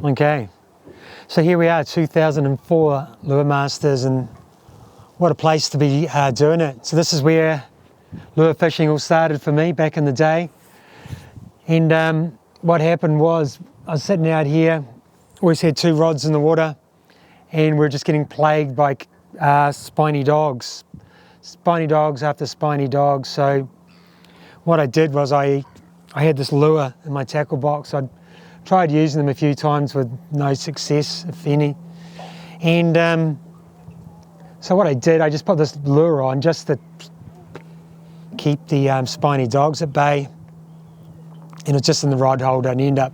Okay, so here we are, 2004 Lure Masters, and what a place to be doing it. So this is where lure fishing all started for me back in the day. And what happened was I was sitting out here, always had 2 rods in the water, and we're just getting plagued by spiny dogs. Spiny dogs after spiny dogs. So what I did was I had this lure in my tackle box. I'd tried using them a few times with no success, if any. And so what I did, I just put this lure on just to keep the spiny dogs at bay. And it's just in the rod holder, and end up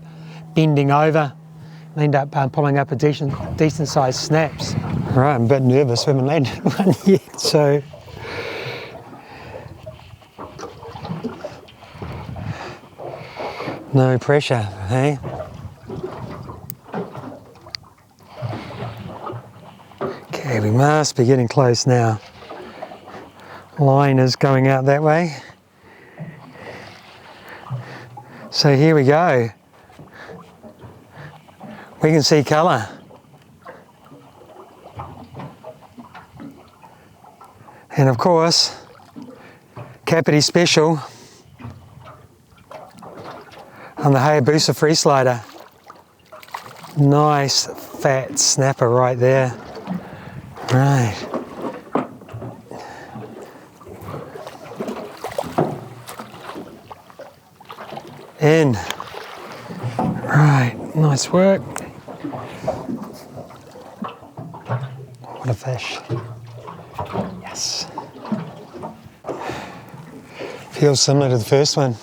bending over and end up pulling up a decent sized snaps. All right, I'm a bit nervous, we haven't landed one yet, so. No pressure, hey? Okay, we must be getting close now. Line is going out that way. So here we go. We can see colour. And of course, Kapiti special on the Hayabusa free slider. Nice fat snapper right there. Right. In. Right, nice work. What a fish. Yes. Feels similar to the first one.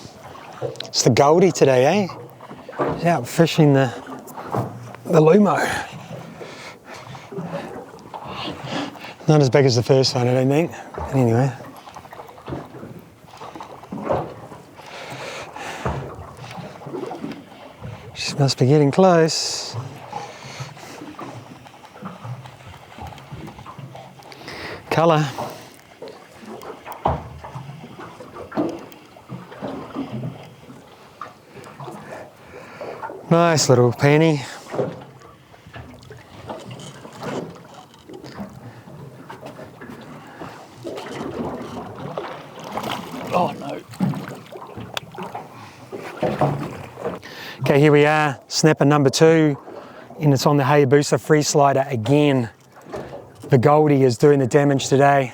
It's the Goldie today, eh? He's out fishing the Lumo. Not as big as the first one, I don't think. Anyway. She must be getting close. Colour. Nice little penny. Oh no. Okay, here we are, snapper number 2, and it's on the Hayabusa free slider again. The Goldie is doing the damage today,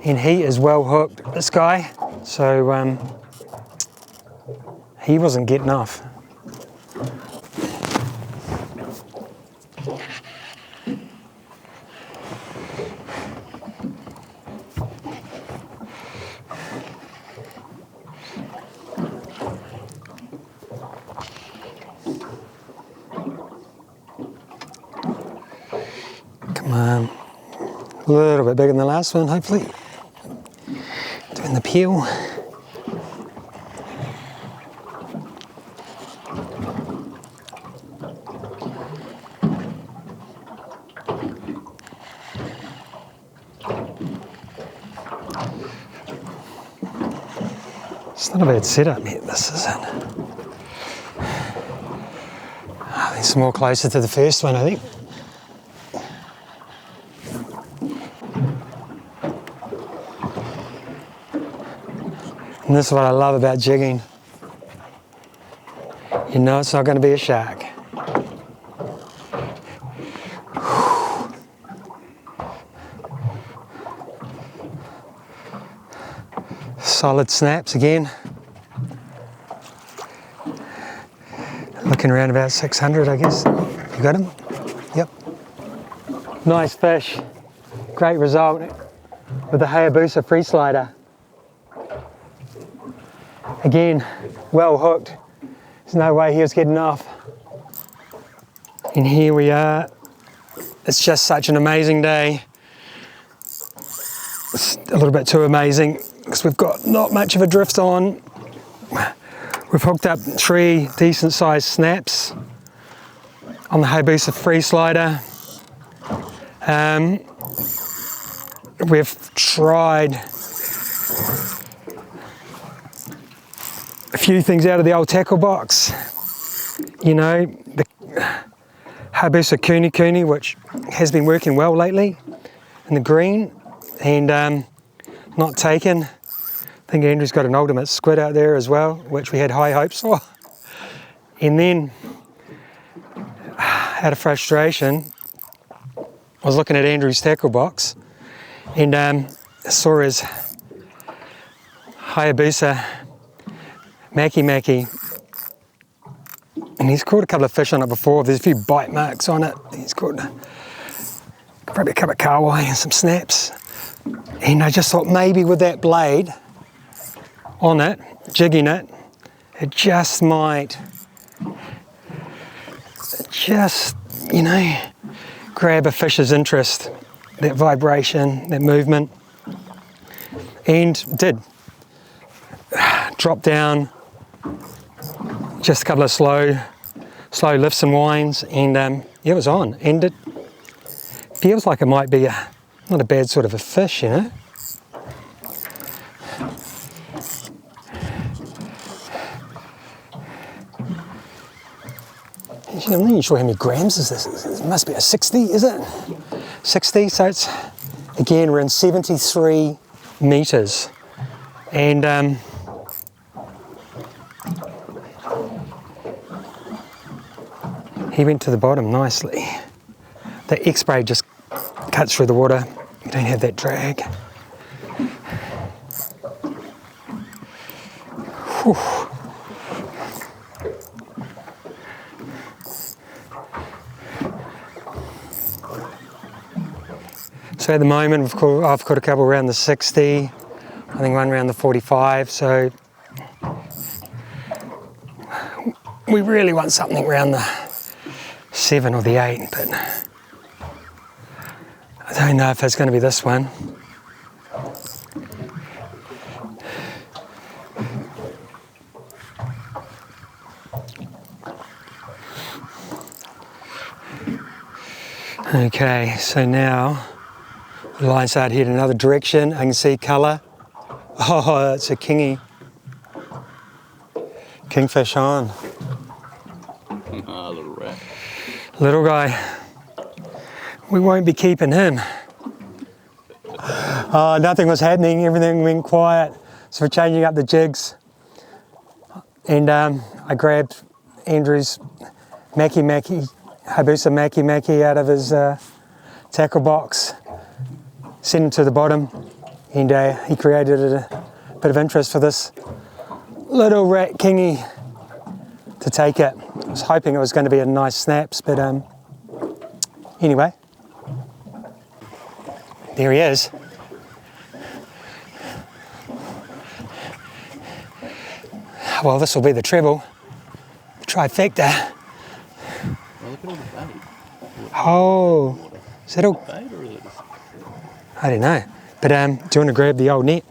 and he is well hooked, this guy, so he wasn't getting off. Come on, a little bit bigger than the last one, hopefully. Doing the peel. It's not a bad setup yet, this isn't. I think it's more closer to the first one, I think. And this is what I love about jigging. You know it's not going to be a shark. Solid snaps again. Looking around about 600, I guess. You got him? Yep. Nice fish. Great result with the Hayabusa free slider. Again, well hooked. There's no way he was getting off. And here we are. It's just such an amazing day. It's a little bit too amazing because we've got not much of a drift on. We've hooked up 3 decent sized snaps on the Hayabusa free slider. We've tried a few things out of the old tackle box. you know, the Hayabusa kuni, which has been working well lately in the green, and not taken. I think Andrew's got an ultimate squid out there as well, which we had high hopes for. And then, out of frustration, I was looking at Andrew's tackle box and saw his Hayabusa maki, and he's caught a couple of fish on it before. There's a few bite marks on it. He's caught probably a couple of kahawai and some snaps. And I just thought maybe with that blade on it, jigging it, it just might, you know, grab a fish's interest, that vibration, that movement, and did. Drop down, just a couple of slow lifts and winds, and yeah, it was on. And it feels like it might be not a bad sort of a fish, you know. I'm not even sure how many grams is this. It must be a 60, is it? 60, so it's, again, we're in 73 metres. And he went to the bottom nicely. The X-spray just cuts through the water. You don't have that drag. Whew. So at the moment, I've caught a couple around the 60, I think one around the 45, so we really want something around the 7 or the 8, but I don't know if it's going to be this one. Okay, so now the line started heading another direction. I can see colour. Oh, it's a kingy. Kingfish on. Little rat. Little guy. We won't be keeping him. Nothing was happening. Everything went quiet. So we're changing up the jigs. And I grabbed Andrew's Hayabusa maki out of his tackle box, sent him to the bottom, and he created a bit of interest for this little rat kingy to take it. I was hoping it was going to be a nice snaps, but anyway, there he is. Well, this will be the treble, the trifecta. Well, look at all the bait. Oh, is that all? Bait or is it? I don't know, but do you want to grab the old net?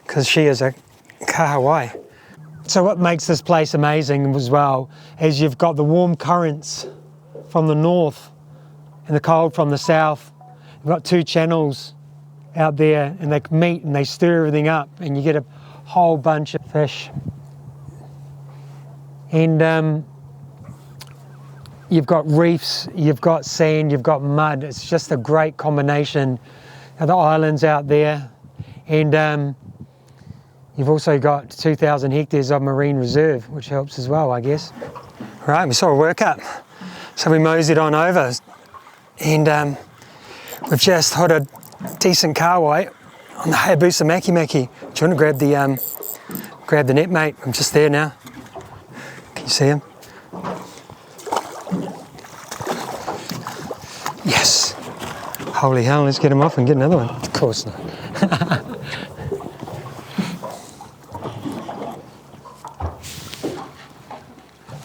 Because she is a kahawai. So what makes this place amazing as well is you've got the warm currents from the north and the cold from the south. You've got two channels out there and they meet and they stir everything up and you get a whole bunch of fish. And you've got reefs, you've got sand, you've got mud. It's just a great combination of the islands out there. And you've also got 2,000 hectares of marine reserve, which helps as well, I guess. Right, we saw a work up. So we moseyed on over and we've just had a decent kahawai on the Hayabusa maki. Do you want to grab the net, mate? I'm just there now. Can you see him? Yes. Holy hell, let's get him off and get another one. Of course not.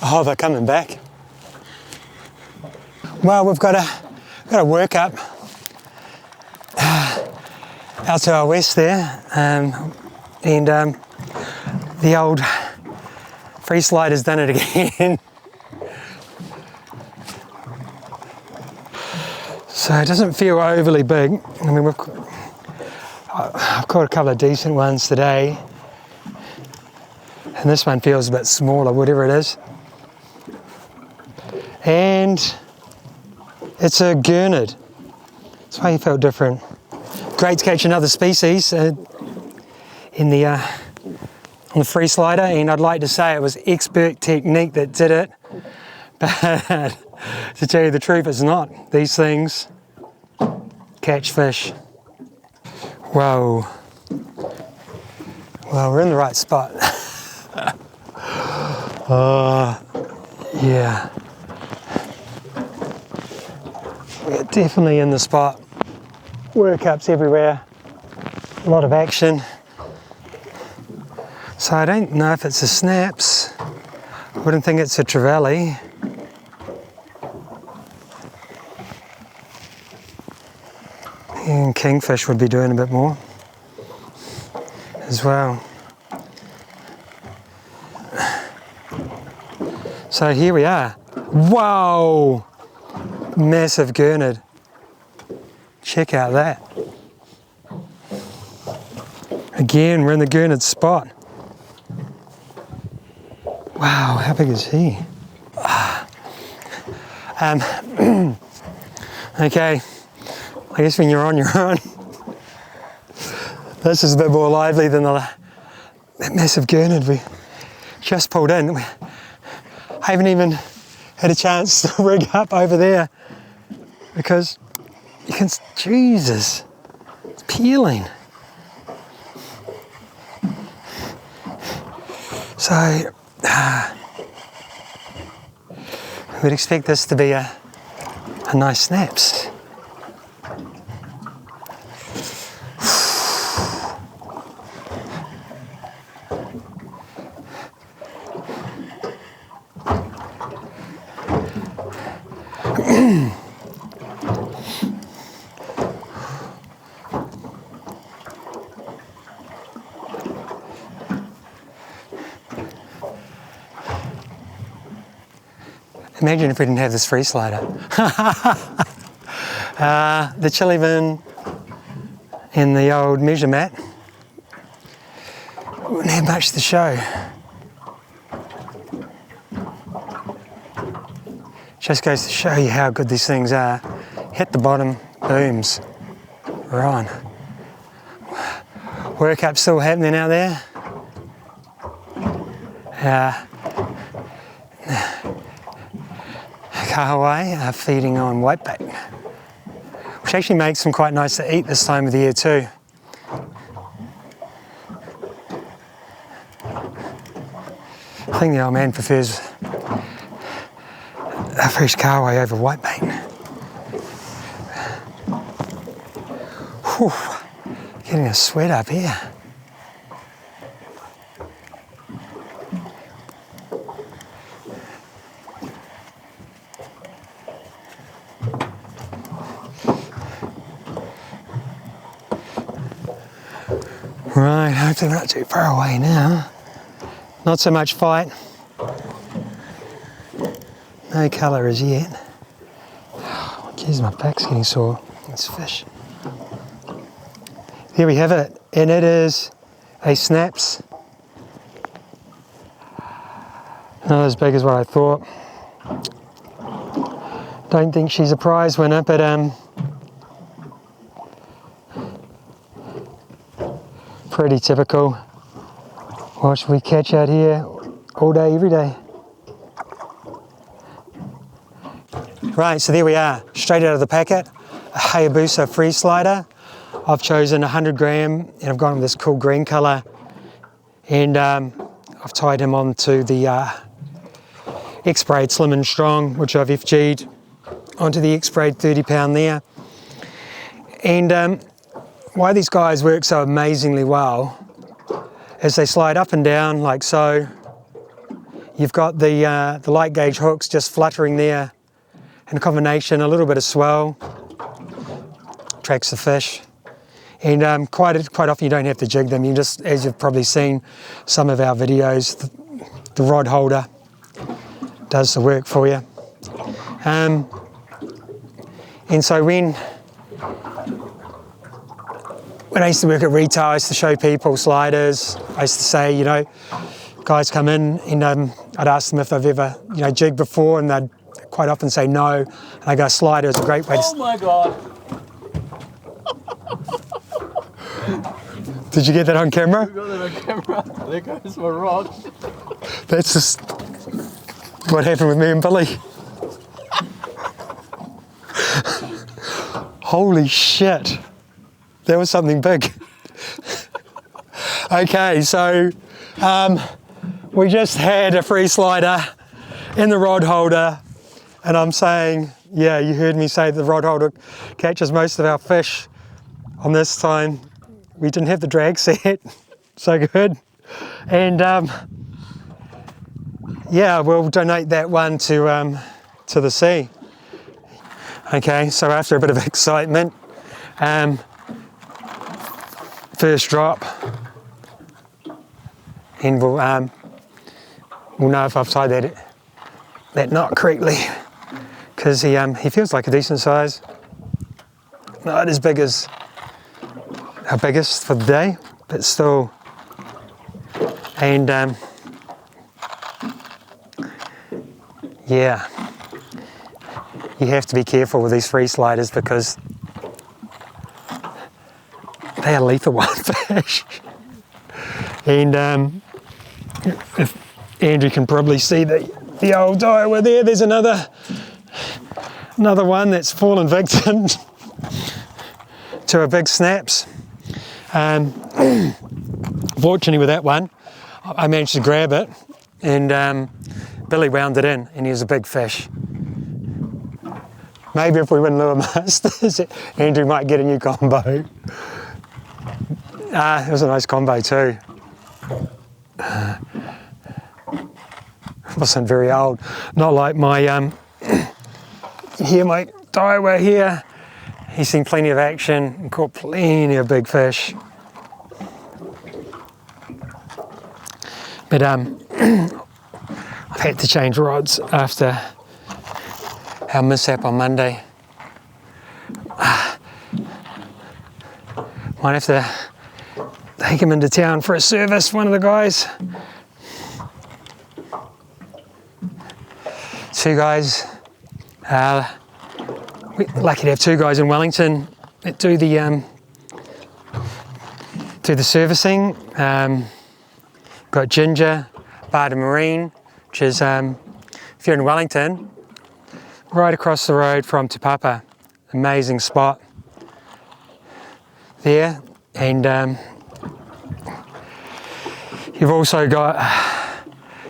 Oh, they're coming back. Well, we've got a work up out to our west there, and the old free slider's done it again. So it doesn't feel overly big. I mean, I've caught a couple of decent ones today, and this one feels a bit smaller, whatever it is. And it's a gurnard. That's why he felt different. Great to catch another species in the on the free slider, and I'd like to say it was expert technique that did it, but to tell you the truth, it's not. These things catch fish. Whoa. Well, we're in the right spot. Yeah. We're definitely in the spot. Workups everywhere. A lot of action. So I don't know if it's a snaps. I wouldn't think it's a trevally. And kingfish would be doing a bit more as well. So here we are. Whoa! Massive gurnard. Check out that. Again, we're in the gurnard spot. Wow, how big is he? Okay, I guess when you're on, you're on. This is a bit more lively than that massive gurnard we just pulled in. I haven't even had a chance to rig up over there because you can, Jesus, it's peeling. So, we'd expect this to be a nice snaps. Imagine if we didn't have this free slider. The chili bin and the old measure mat wouldn't have much to show. Just goes to show you how good these things are. Hit the bottom, booms, we're on. Workup still happening out there. Kahawai are feeding on whitebait, which actually makes them quite nice to eat this time of the year too. I think the old man prefers a fresh kahawai over whitebait. Whew, getting a sweat up here. Right, hopefully we're not too far away now. Not so much fight. No colour as yet. Geez, my back's getting sore. It's fish. Here we have it, and it is a snaps. Not as big as what I thought. Don't think she's a prize winner, but pretty typical. What should we catch out here all day, every day? Right, so there we are, straight out of the packet, a Hayabusa free slider. I've chosen 100 gram and I've got him this cool green colour, and I've tied him onto the X-Braid Slim and Strong, which I've FG'd onto the X-Braid 30 pound there. And why these guys work so amazingly well is they slide up and down like so. You've got the light gauge hooks just fluttering there, and a combination, a little bit of swell, attracts the fish. And quite often you don't have to jig them. You just, as you've probably seen some of our videos, the rod holder does the work for you. And so when I used to work at retail, I used to show people sliders. I used to say, you know, guys come in and I'd ask them if they've ever, jigged before, and they'd quite often say no, and I go slider is a great way to... Oh my god. Did you get that on camera? We got that on camera. There goes my rod. That's just what happened with me and Billy. Holy shit. That was something big. Okay, so we just had a free slider in the rod holder, and I'm saying, yeah, you heard me say the rod holder catches most of our fish. On this time, we didn't have the drag set, so good. And yeah, we'll donate that one to the sea. Okay, so after a bit of excitement, first drop, and we'll know if I've tied that knot correctly, because he feels like a decent size. Not as big as our biggest for the day, but still. And yeah, you have to be careful with these free sliders because they are lethal wild fish. And if Andrew can probably see the old Iowa there, there's another one that's fallen victim to a big snaps. Fortunately with that one, I managed to grab it, and Billy wound it in, and he was a big fish. Maybe if we win Lure Masters, Andrew might get a new combo. It was a nice combo too. Wasn't very old, not like my here, my Daiwa here. He's seen plenty of action and caught plenty of big fish. But I've had to change rods after our mishap on Monday. Might have to take him into town for a service, one of the guys. Two guys. We're lucky to have two guys in Wellington that do the servicing. Got Ginger, Barter Marine, which is, if you're in Wellington, right across the road from Te Papa. Amazing spot there. And you've also got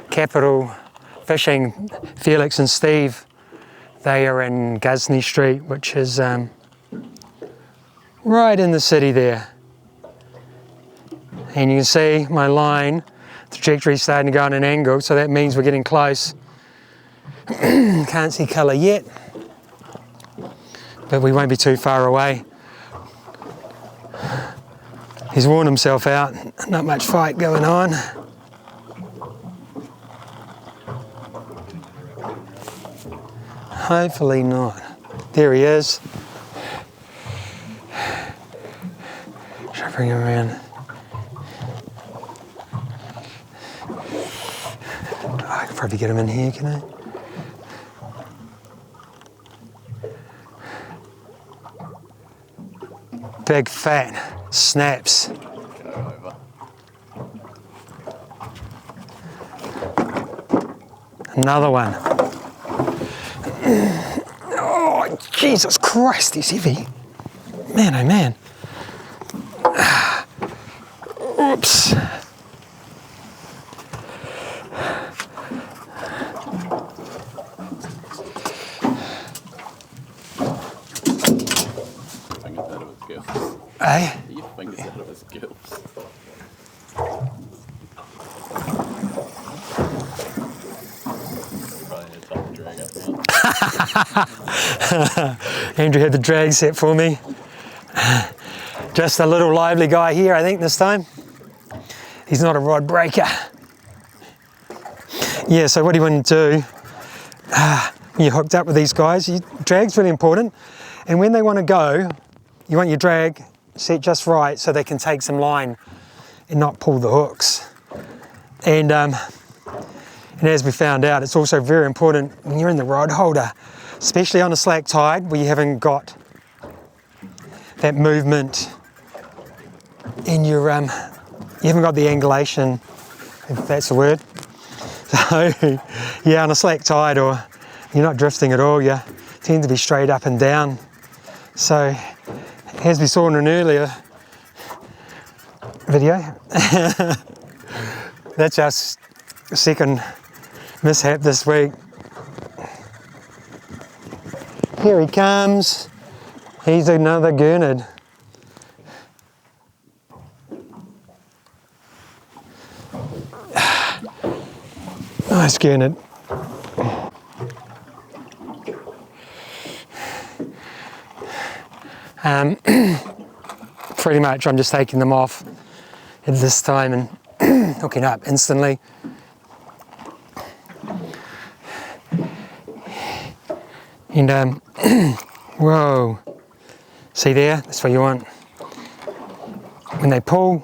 Capital Fishing, Felix and Steve. They are in Ghuznee Street, which is right in the city there. And you can see my line trajectory starting to go on an angle, so that means we're getting close. Can't see colour yet, but we won't be too far away. He's worn himself out, not much fight going on. Hopefully not. There he is. Should I bring him around? I can probably get him in here, can I? Big fat snaps. Another one. Oh, Jesus Christ, he's heavy. Man, oh man. Oops. Eh? Your fingers out of his gills. Andrew had the drag set for me. Just a little lively guy here, I think, this time. He's not a rod breaker. Yeah, so what do you want to do? When you're hooked up with these guys, drag's really important. And when they want to go, you want your drag set just right so they can take some line and not pull the hooks. And And as we found out, it's also very important when you're in the rod holder, especially on a slack tide where you haven't got that movement in your, you haven't got the angulation, if that's the word. So, yeah, on a slack tide or you're not drifting at all, you tend to be straight up and down. So, as we saw in an earlier video, that's our second mishap this week. Here he comes. He's another gurnard. Nice gurnard. Pretty much I'm just taking them off at this time and hooking up instantly. And whoa, see there, that's what you want. When they pull,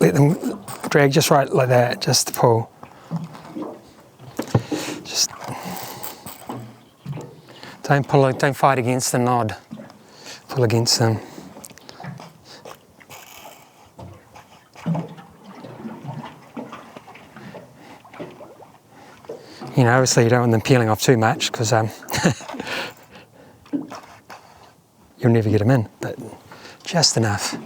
let them drag just right like that, just to pull. Just don't pull, don't fight against the nod, pull against them. You know, obviously you don't want them peeling off too much because you'll never get them in, but just enough.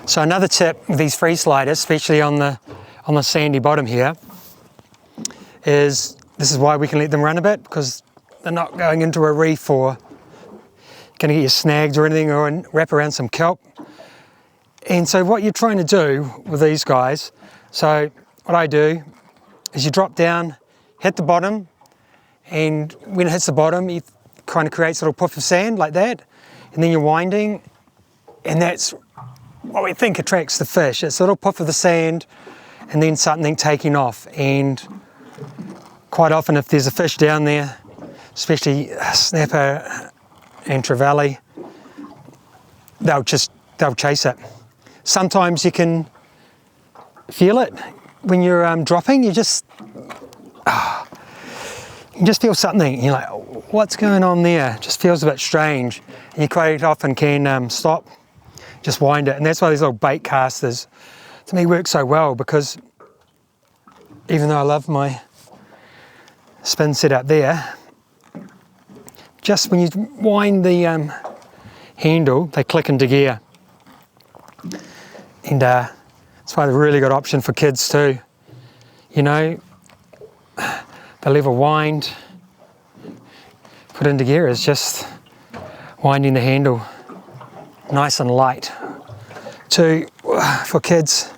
So another tip with these free sliders, especially on the sandy bottom here, is this is why we can let them run a bit, because they're not going into a reef or going to get you snagged or anything, or wrap around some kelp. And so what you're trying to do with these guys, so what I do is you drop down, hit the bottom, and when it hits the bottom, it kind of creates a little puff of sand like that, and then you're winding, and that's what we think attracts the fish. It's a little puff of the sand, and then something taking off. And quite often, if there's a fish down there, especially snapper and trevally, they'll chase it. Sometimes you can feel it when you're dropping. You just feel something. You're like, what's going on there? It just feels a bit strange. And you quite often can stop, just wind it. And that's why these little bait casters, to me, work so well, because even though I love my spin setup there, just when you wind the handle, they click into gear. And that's why they're a really good option for kids too. You know, the level wind, put into gear is just winding the handle nice and light too for kids.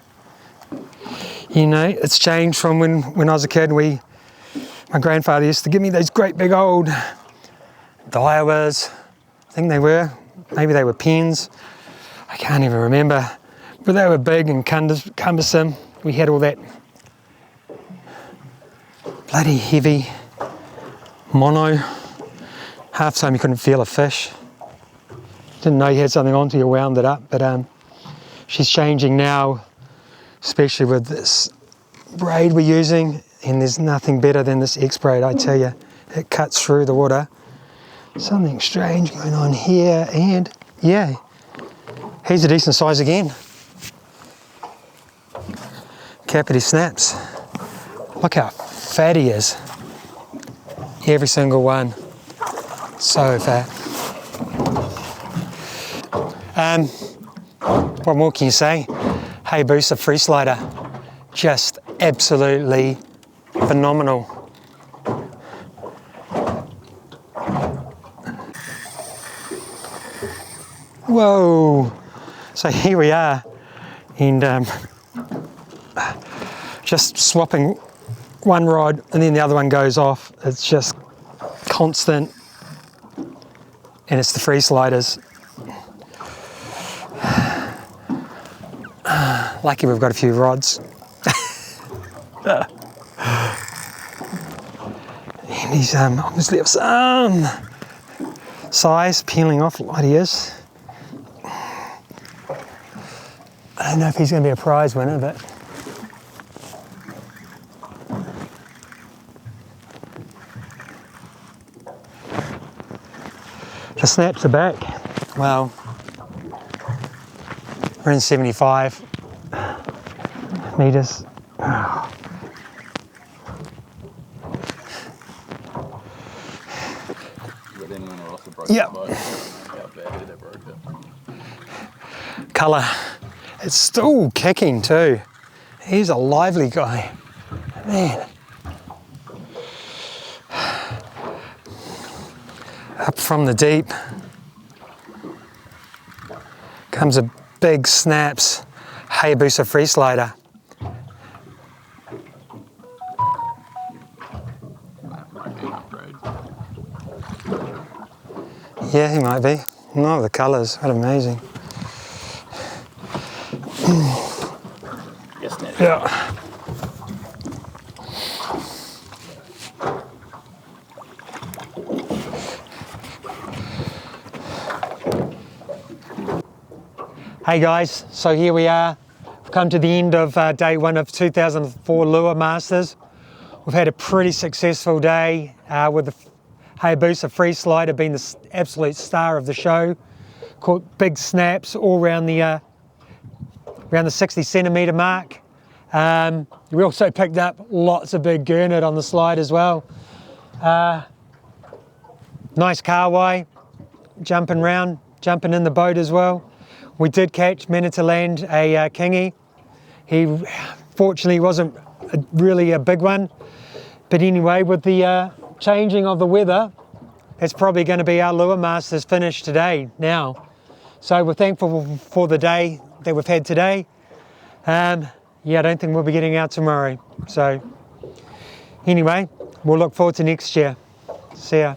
You know, it's changed from when I was a kid. My grandfather used to give me those great big old Hayabusa, I think they were, maybe they were pens, I can't even remember, but they were big and cumbersome. We had all that bloody heavy mono. Half the time you couldn't feel a fish. Didn't know you had something on till you wound it up, but she's changing now, especially with this braid we're using, and there's nothing better than this X braid, I tell you. It cuts through the water. Something strange going on here, and yeah, he's a decent size again. Kapiti snaps. Look how fat he is. Every single one. So fat. What more can you say? Hayabusa free slider. Just absolutely phenomenal. Whoa! So here we are, and just swapping one rod and then the other one goes off. It's just constant, and it's the free sliders. Lucky we've got a few rods. And he's obviously of some size, peeling off like he is. I don't know if he's going to be a prize winner, but The snaps are back. Well, we're in 75 metres. Yep. Colour. It's still kicking too. He's a lively guy. Man. Up from the deep comes a big snaps Hayabusa free slider. Yeah, he might be. No, the colours, what amazing. Yeah. Hey guys, so here we are. We've come to the end of day one of 2004 Lure Masters. We've had a pretty successful day with the Hayabusa free slider being the absolute star of the show. Caught big snaps all around the 60 centimetre mark. We also picked up lots of big gurnet on the slide as well. Nice kahawai, jumping in the boat as well. We did manage to land a kingy. He fortunately wasn't really a big one, but anyway, with the changing of the weather, it's probably going to be our Lure Masters finish today now. So we're thankful for the day that we've had today. Yeah, I don't think we'll be getting out tomorrow. So anyway, we'll look forward to next year. See ya.